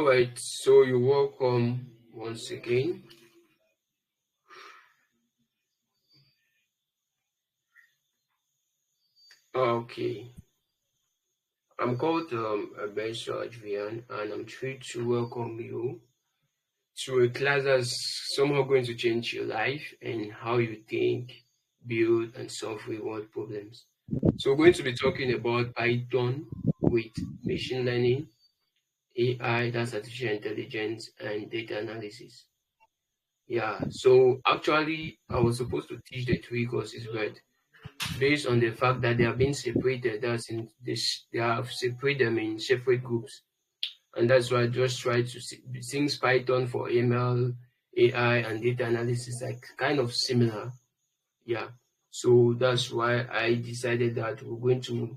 right, so you're welcome once again. Okay, I'm called Benso Adrian, and I'm thrilled to welcome you to a class that's somehow going to change your life and how you think, build, and solve real world problems. So, we're going to be talking about Python with machine learning, AI, that's artificial intelligence, and data analysis. Yeah, so actually, I was supposed to teach the three courses, but based on the fact that they have been separated, that's in this, they have separated them in separate groups, and that's why I just try to see things Python for ML, AI, and data analysis are kind of similar. Yeah, so that's why I decided that we're going to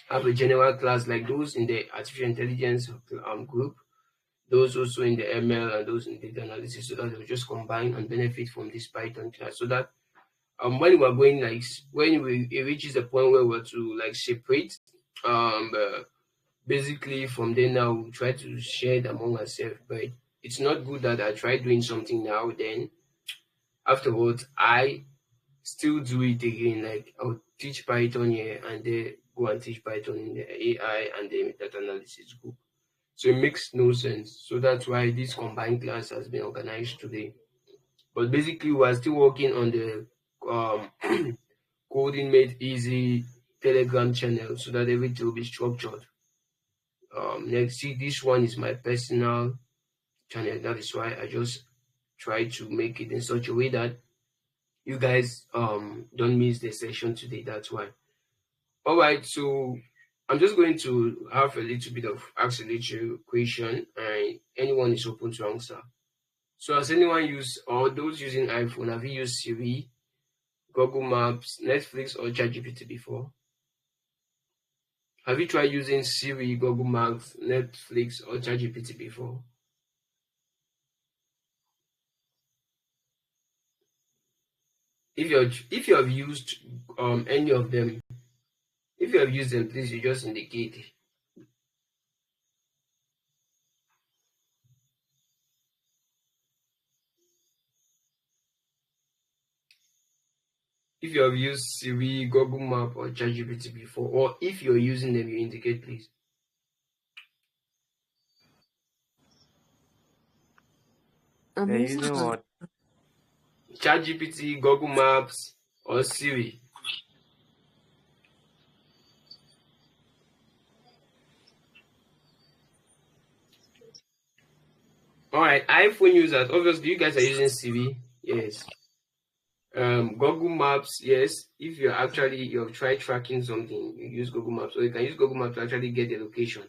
have a general class like those in the artificial intelligence group, those also in the ML, and those in data analysis, so that they'll just combine and benefit from this Python class, so that when we're going like when it reaches a point where we're to like separate, basically from there now we try to share it among ourselves. But it's not good that I try doing something now, then afterwards I still do it again. Like I'll teach Python here and then go and teach Python in the AI and the data analysis group. So it makes no sense. So that's why this combined class has been organized today. But basically, we are still working on the coding made easy Telegram channel, so that everything will be structured. Next, see, this one is my personal channel. That is why I just try to make it in such a way that you guys don't miss the session today. That's why. All right, so I'm just going to have a little bit of ask a little question, and anyone is open to answer. So, has anyone used, or those using iPhone, have you used Siri, Google Maps, Netflix, or ChatGPT before? Have you tried using Siri, Google Maps, Netflix, or ChatGPT before? If you have used any of them, if you have used them, please you just indicate. If you have used Siri, Google Map, or ChatGPT before, or if you're using them, you indicate, please. They're using what? ChatGPT, Google Maps, or Siri. All right, iPhone users, obviously you guys are using Siri. Yes. Google Maps, yes. If you've tried tracking something, you use Google Maps, or you can use Google Maps to actually get the location.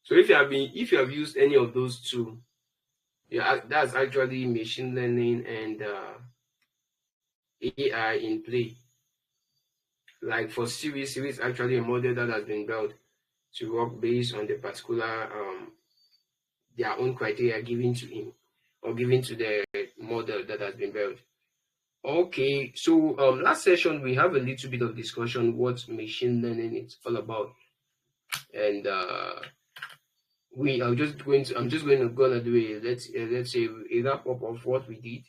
So if you have used any of those two, yeah, that's actually machine learning and AI in play. Like for Siri is actually a model that has been built to work based on the particular their own criteria given to him or given to the model that has been built. Okay, so last session we have a little bit of discussion what machine learning is all about, and I'm just going to gonna do a let's say a wrap up of what we did.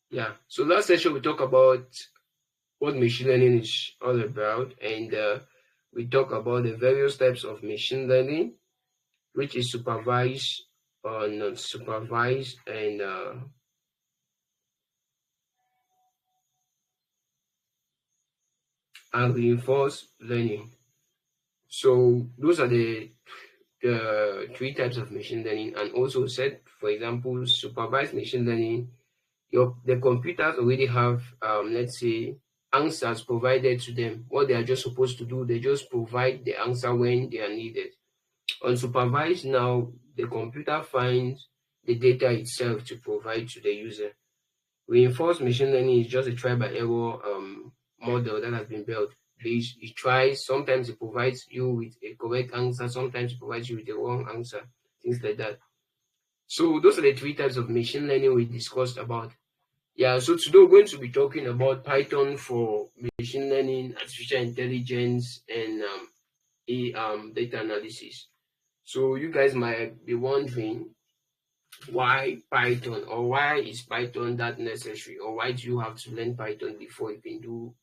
Yeah, so last session we talked about what machine learning is all about, and we talk about the various types of machine learning, which is supervised or non supervised, and reinforced learning. So those are the three types of machine learning, and also said, for example, supervised machine learning, the computers already have, let's say, answers provided to them. What they are just supposed to do, they just provide the answer when they are needed. Unsupervised now, the computer finds the data itself to provide to the user. Reinforced machine learning is just a try by error model that has been built. It tries, sometimes it provides you with a correct answer, sometimes it provides you with a wrong answer, things like that. So those are the three types of machine learning we discussed about. Yeah, so today we're going to be talking about Python for machine learning, artificial intelligence, and data analysis. So you guys might be wondering why Python, or why is Python that necessary, or why do you have to learn Python before you can do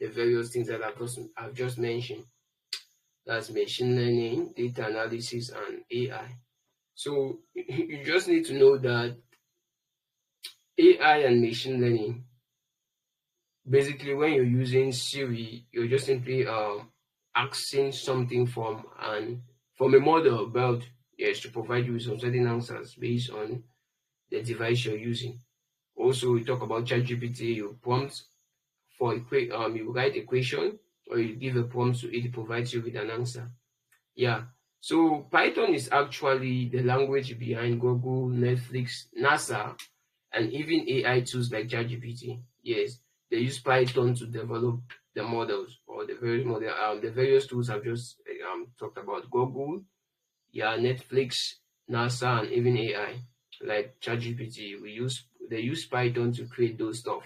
the various things that I've just mentioned. That's machine learning, data analysis, and AI. So you just need to know that AI and machine learning, basically when you're using Siri, you're just simply asking something from a model about, yes, to provide you with some certain answers based on the device you're using. Also, we talk about ChatGPT. You prompt for you write a question, or you give a prompt to it provides you with an answer. Yeah. So Python is actually the language behind Google, Netflix, NASA, and even AI tools like ChatGPT. Yes, they use Python to develop the models, or the various tools I've just talked about. Google, yeah, Netflix, NASA, and even AI like ChatGPT. They use Python to create those stuff.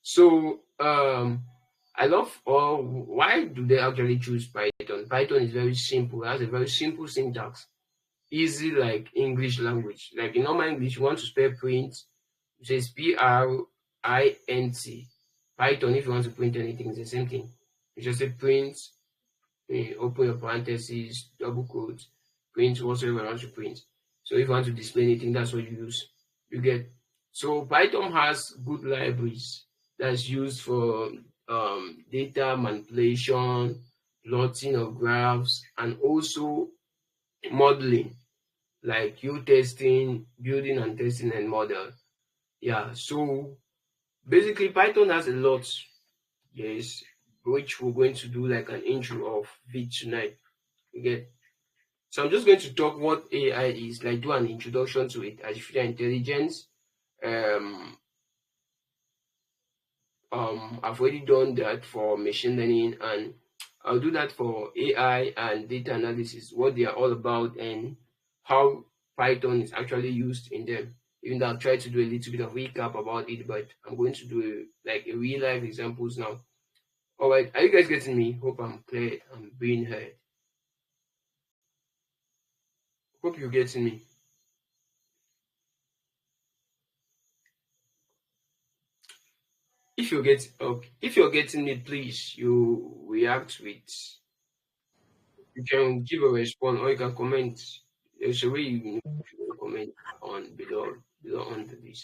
So I love, or why do they actually choose Python? Python is very simple. It has a very simple syntax, easy like English language. Like in normal English, you want to spell print, it says Print. Python, if you want to print anything, it's the same thing. You just say print, open your parentheses, double quotes, print whatsoever you want to print. So if you want to display anything, that's what you use. You get. So Python has good libraries that's used for data manipulation, plotting of graphs, and also modeling, like U-testing, building and testing and model. Yeah, so basically Python has a lot, yes, which we're going to do like an intro of it tonight. You get. So I'm just going to talk what AI is, like do an introduction to it, artificial intelligence. Um, I've already done that for machine learning, and I'll do that for AI and data analysis, what they are all about, and how Python is actually used in them. Even though I'll try to do a little bit of recap about it, but I'm going to do a real life examples now. All right, are you guys getting me? Hope I'm clear. I'm being heard. Hope you're getting me. If you're getting me, please you react with. You can give a response, or you can comment. There's a way you can comment on below under this.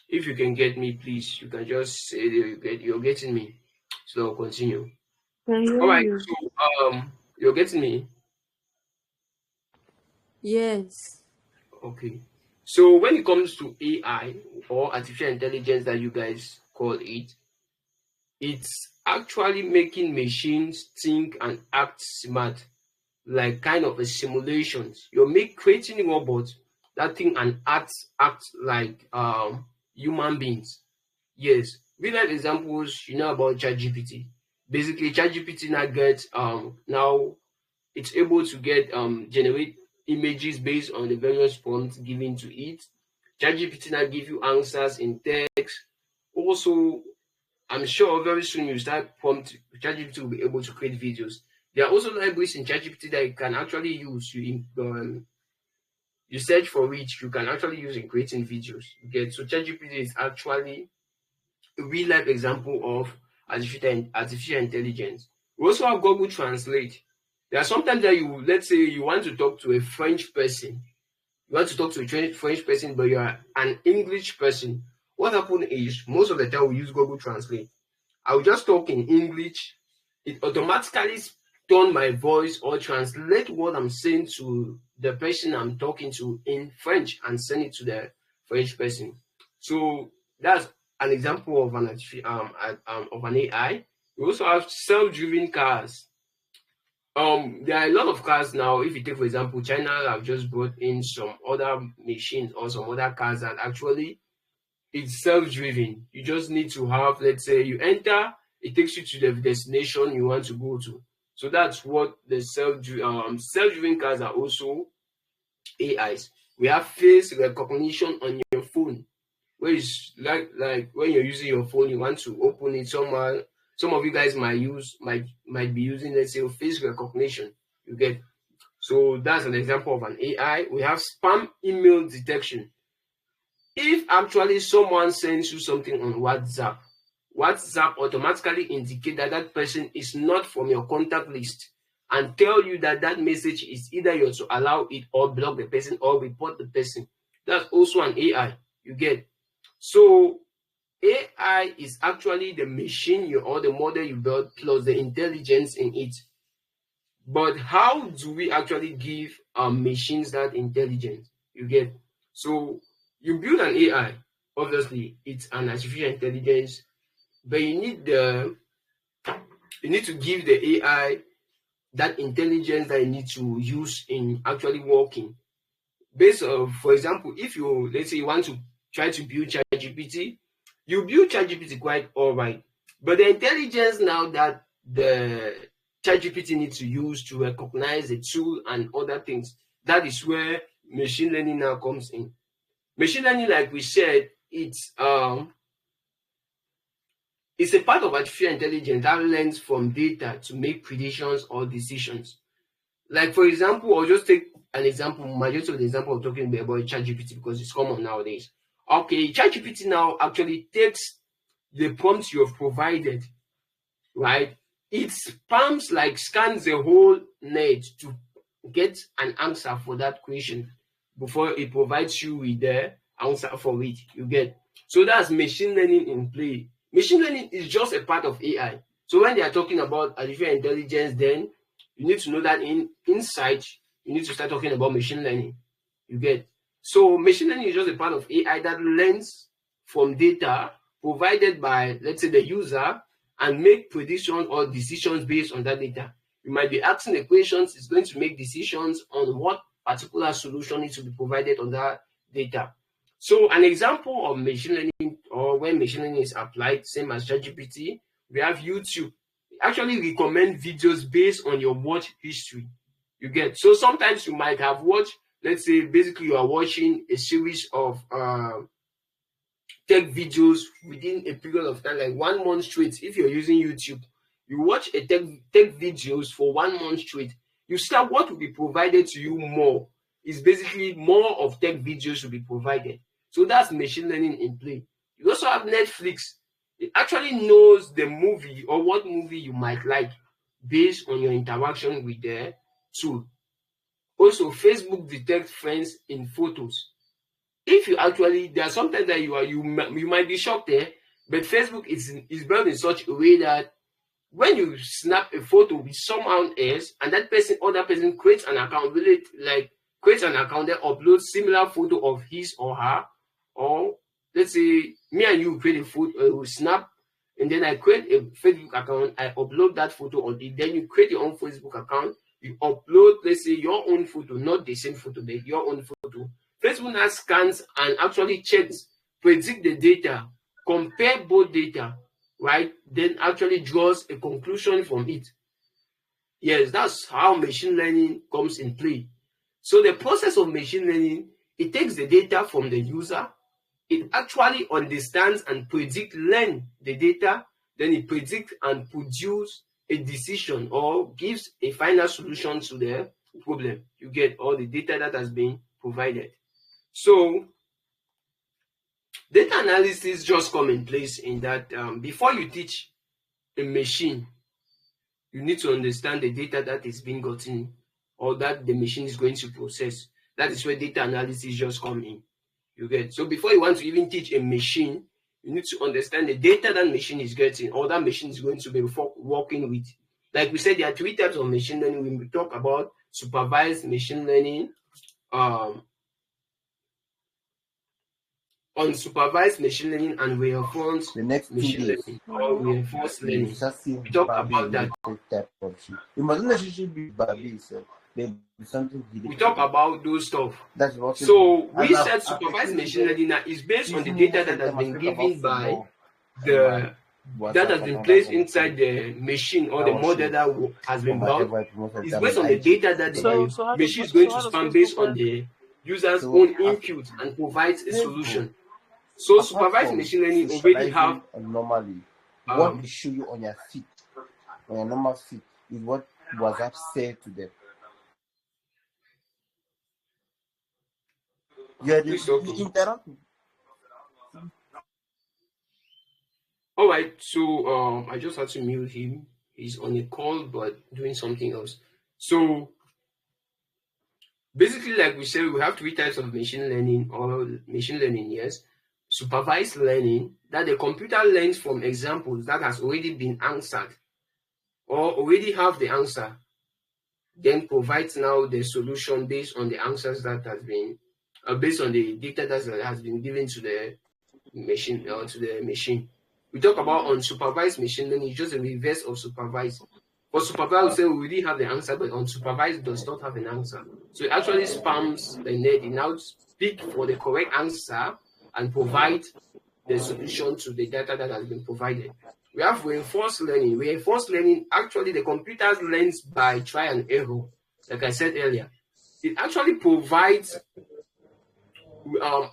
If you can get me, please, you can just say that you're getting me. So I'll continue. Can hear All right. you. So you're getting me. Yes. Okay. So when it comes to AI, or artificial intelligence that you guys call it, it's actually making machines think and act smart, like kind of a simulations. You're creating robots that think and act like human beings. Yes, real life examples. You know about ChatGPT. Basically, ChatGPT now it's able to get generate images based on the various prompts given to it. ChatGPT now give you answers in text. Also, I'm sure very soon you start prompt ChatGPT will be able to create videos. There are also libraries in ChatGPT that you can actually use. You search for it, you can actually use in creating videos. Okay, so ChatGPT is actually a real life example of artificial intelligence. We also have Google Translate. There are sometimes that let's say you want to talk to a French person. You want to talk to a French person, but you are an English person. What happens is most of the time we use Google Translate. I will just talk in English. It automatically turn my voice or translate what I'm saying to the person I'm talking to in French and send it to the French person. So that's an example of an AI. We also have self-driven cars. There are a lot of cars now. If you take, for example, China have just brought in some other machines or some other cars that actually it's self-driven. You just need to have, let's say, you enter, it takes you to the destination you want to go to. So that's what the self-driven cars are also AIs. We have face recognition on your phone, where it's like when you're using your phone, you want to open it somewhere. Some of you guys might be using, let's say, face recognition. You get. So that's an example of an AI. We have spam email detection. If actually someone sends you something on WhatsApp, WhatsApp automatically indicate that that person is not from your contact list and tell you that that message is either yours to allow it or block the person or report the person. That's also an AI, you get. So AI is actually the machine or the model you build plus the intelligence in it. But how do we actually give machines that intelligence? You get. So you build an AI, obviously it's an artificial intelligence, but you need to give the AI that intelligence that you need to use in actually working. Based on, for example, if you, let's say you want to try to build ChatGPT, you build ChatGPT quite all right, but the intelligence now that the ChatGPT needs to use to recognize the tool and other things, that is where machine learning now comes in. Machine learning, like we said, it's a part of artificial intelligence that learns from data to make predictions or decisions. Like, for example, I'll just take an example, majority of the example I'm talking about ChatGPT because it's common nowadays. Okay, ChatGPT now actually takes the prompts you have provided, right? It scans the whole net to get an answer for that question before it provides you with the answer for it, you get. So that's machine learning in play. Machine learning is just a part of AI. So when they are talking about artificial intelligence, then you need to know that inside you need to start talking about machine learning, you get. So machine learning is just a part of AI that learns from data provided by, let's say, the user and make predictions or decisions based on that data. You might be asking the questions, it's going to make decisions on what particular solution needs to be provided on that data. So an example of machine learning, or when machine learning is applied, same as ChatGPT, we have YouTube. Actually recommend videos based on your watch history, you get. So sometimes you might have watched, let's say basically you are watching a series of tech videos within a period of time, like 1 month straight. If you're using YouTube, you watch a tech videos for 1 month straight, you start, what will be provided to you more is basically more of tech videos will be provided. So that's machine learning in play. You also have Netflix. It actually knows the movie or what movie you might like based on your interaction with the tool. Also, Facebook detects friends in photos. If you actually, there are sometimes that you might be shocked there, but Facebook is built in such a way that when you snap a photo with someone else and that other person creates an account, creates an account that uploads similar photo of his or her, or let's say me and you create a photo, snap, and then I create a Facebook account, I upload that photo on it, then you create your own Facebook account, you upload, let's say, your own photo, not the same photo, but your own photo. Facebook now scans and actually checks, predict the data, compare both data, right? Then actually draws a conclusion from it. Yes, that's how machine learning comes in play. So the process of machine learning, it takes the data from the user, it actually understands and learn the data, then it predicts and produces a decision or gives a final solution to the problem. You get all the data that has been provided. So data analysis just come in place in that before you teach a machine, you need to understand the data that is being gotten or that the machine is going to process. That is where data analysis just come in. You get. So before you want to even teach a machine, you need to understand the data that machine is getting or that machine is going to be working with. Like we said, there are 3 types of machine learning. When we talk about supervised machine learning, unsupervised machine learning, and reinforced machine learning or reinforced learning. We talk about that. You must necessarily be Barbie, so there be something. We talk about those stuff. That's what. So we said supervised machine learning now is based on the data that has been given by that has been placed inside the machine or the model that has been built. It's based on the data that the machine is going to span based on the user's own input and provides a solution. So supervised machine learning already have normally what they show you on your feet, on your normal feet, is what WhatsApp said to them. Please talking. interrupt me. All right, so I just had to mute him. He's on a call but doing something else. So basically, like we said, we have three types of machine learning or machine learning, yes. Supervised learning, that the computer learns from examples that has already been answered or already have the answer, then provides now the solution based on the answers that has been based on the data that has been given to the machine or to the machine. We talk about unsupervised machine learning, it's just a reverse of supervised. For supervised, we say we already have the answer, but unsupervised does not have an answer. So it actually spams the net. It now speak for the correct answer and provide the solution to the data that has been provided. We have reinforced learning. Reinforced learning, actually the computer learns by try and error. Like I said earlier, it actually provides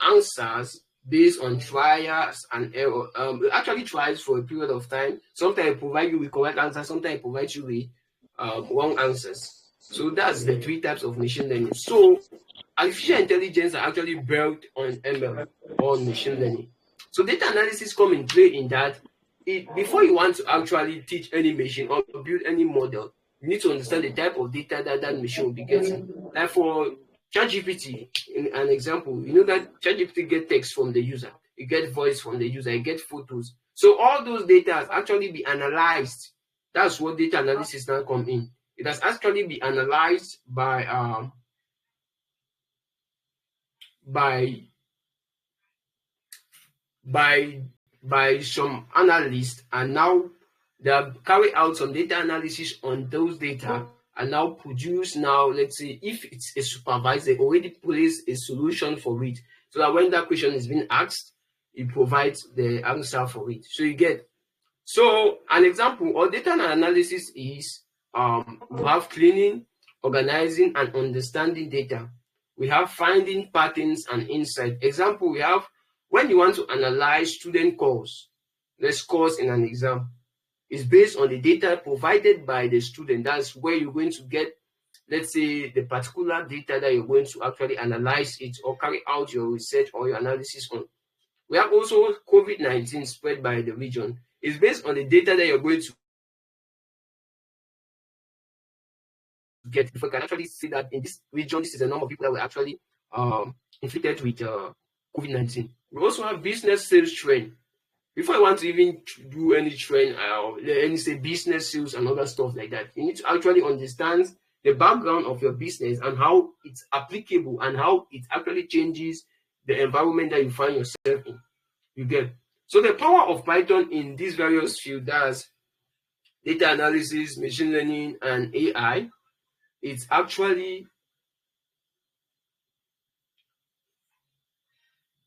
answers based on trials and error. It actually tries for a period of time. Sometimes it provides you with correct answers, sometimes it provides you with wrong answers. So that's the three types of machine learning. So artificial intelligence are actually built on ML, on machine learning. So data analysis come in play in that before you want to actually teach any machine or build any model, you need to understand the type of data that that machine will be getting. Like for ChatGPT, in an example, you know that ChatGPT get text from the user, you get voice from the user, you get photos. So all those data has actually be analyzed. That's what data analysis now come in. It has actually be analyzed by some analysts, and now they have carried out some data analysis on those data and now produce, now let's say if it's a supervisor, they already place a solution for it, so that when that question is being asked, it provides the answer for it. So you get, so an example or data analysis is we have cleaning, organizing, and understanding data. We have finding patterns and insight. Example, we have when you want to analyze student scores, the scores in an exam is based on the data provided by the student. That's where you're going to get, let's say, the particular data that you're going to actually analyze it or carry out your research or your analysis on. We have also COVID-19 spread by the region. It's based on the data that you're going to get. If we can actually see that in this region, this is the number of people that were actually infected with COVID-19. We also have business sales trend. Before you want to even do any trend, any say business sales and other stuff like that, you need to actually understand the background of your business and how it's applicable and how it actually changes the environment that you find yourself in. You get. So the power of Python in these various fields, that's data analysis, machine learning, and AI, it's actually,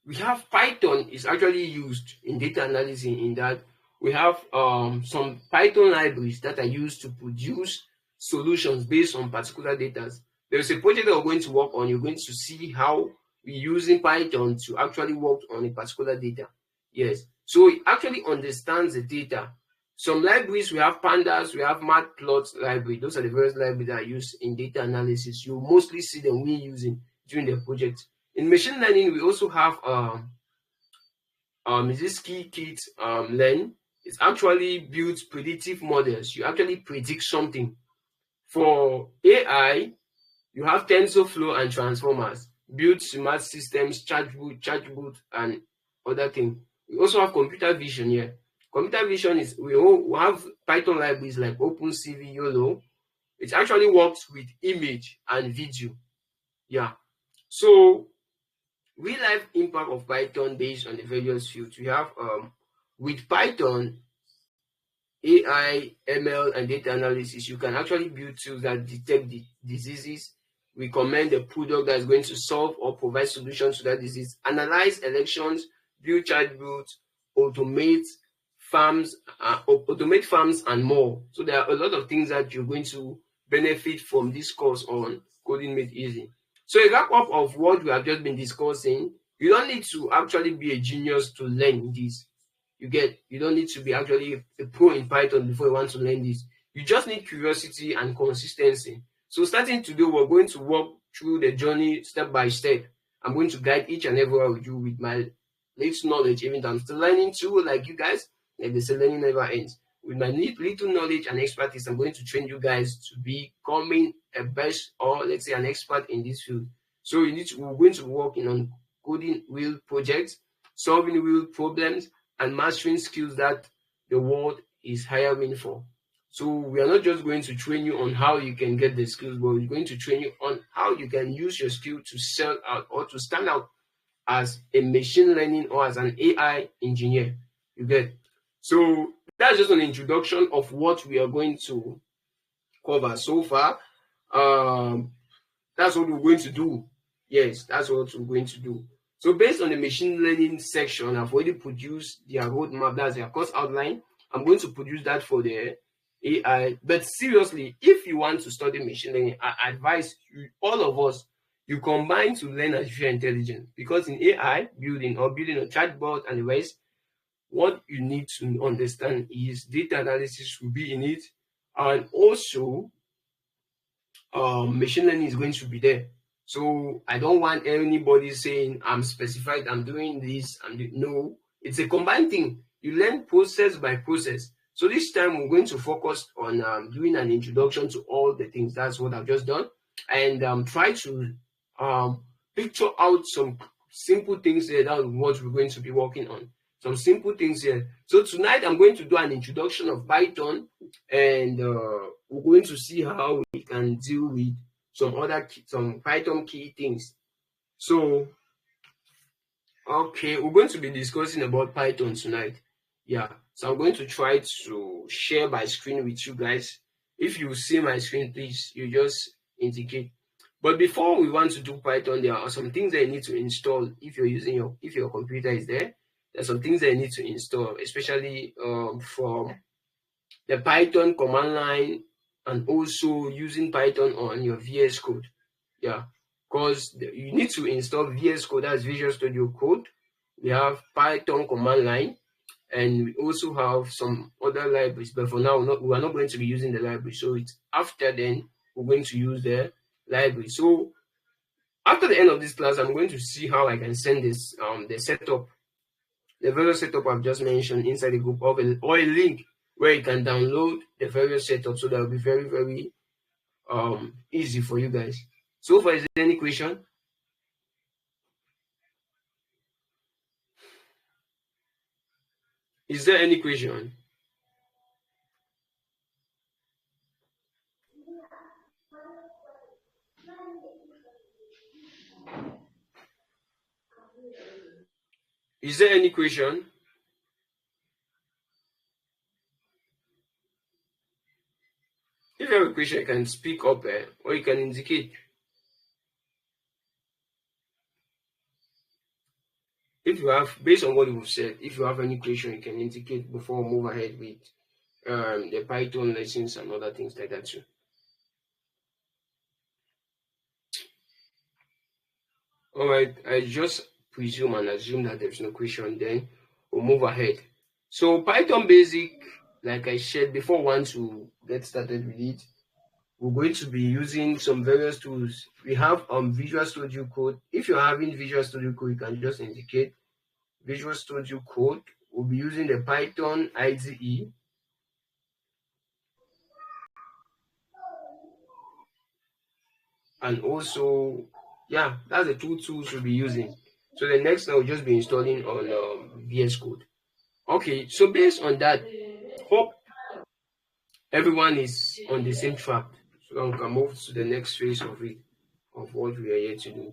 we have Python is actually used in data analysis in that we have some Python libraries that are used to produce solutions based on particular data. There's a project that we're going to work on. You're going to see how we're using Python to actually work on a particular data. Yes, so it actually understands the data. Some libraries, we have pandas, we have matplotlib library. Those are the various libraries that are used in data analysis. You mostly see them we using during the project. In machine learning, we also have this scikit-learn. It actually builds predictive models. You actually predict something. For AI, you have TensorFlow and transformers, build smart systems, chatbot, and other things. We also have computer vision here. Computer vision is, we have Python libraries like OpenCV, YOLO. It actually works with image and video. Yeah. So real life impact of Python based on the various fields. We have with Python, AI, ML, and data analysis, you can actually build tools that detect the diseases, recommend the product that is going to solve or provide solutions to that disease, analyze elections, build chatbots, automate farms, and more. So there are a lot of things that you're going to benefit from this course on Coding Made Easy. So a wrap up of what we have just been discussing, you don't need to actually be a genius to learn this. You don't need to be actually a pro in Python before you want to learn this. You just need curiosity and consistency. So starting today, we're going to walk through the journey step by step. I'm going to guide each and every one of you with my little knowledge, even though I'm still learning too, like you guys. Like they say, learning never ends. With my little knowledge and expertise, I'm going to train you guys to becoming a best, or let's say an expert in this field. So we're going to be working on coding real projects, solving real problems, and mastering skills that the world is hiring for. So we are not just going to train you on how you can get the skills, but we're going to train you on how you can use your skill to sell out or to stand out as a machine learning or as an AI engineer. You get? So that's just an introduction of what we are going to cover so far. That's what we're going to do. Yes, that's what we're going to do. So based on the machine learning section, I've already produced their roadmap, that's their course outline. I'm going to produce that for the AI. But seriously, if you want to study machine learning, I advise you, all of us, you combine to learn artificial intelligence, because in AI building or building a chatbot and the rest, what you need to understand is data analysis will be in it, and also machine learning is going to be there. So I don't want anybody saying I'm specified, I'm doing this, no, it's a combined thing. You learn process by process. So this time we're going to focus on doing an introduction to all the things. That's what I've just done, and try to picture out some simple things here. That's what we're going to be working on. Some simple things here. So tonight I'm going to do an introduction of Python, and we're going to see how we can deal with some Python key things. So okay, we're going to be discussing about Python tonight. Yeah, so I'm going to try to share my screen with you guys. If you see my screen, please, you just indicate. But before we want to do Python, there are some things that you need to install if your computer is there. There's some things that you need to install, especially from the Python command line, and also using Python on your VS Code. Yeah, because you need to install VS Code, that's Visual Studio Code. We have Python command line, and we also have some other libraries. But for now, we are not going to be using the library. So it's after then we're going to use the library. So after the end of this class, I'm going to see how I can send this the setup, the various setup I've just mentioned inside the group of or a link where you can download the various setups. So that will be very, very easy for you guys. So far, is there any question? Is there any question? Is there any question? If you have a question, you can speak up or you can indicate. If you have, based on what you've said, if you have any question, you can indicate before we move ahead with the Python lessons and other things like that too. All right, I just presume and assume that there's no question, then we'll move ahead. So Python basic, like I said before, want to get started with it, we're going to be using some various tools. We have Visual Studio Code. If you're having Visual Studio Code, you can just indicate Visual Studio Code. We'll be using the Python IDE. And also, yeah, that's the two tools we'll be using. So the next one will just be installing on VS Code. Okay, so based on that, hope everyone is on the same track. So we can move to the next phase of it, of what we are here to do.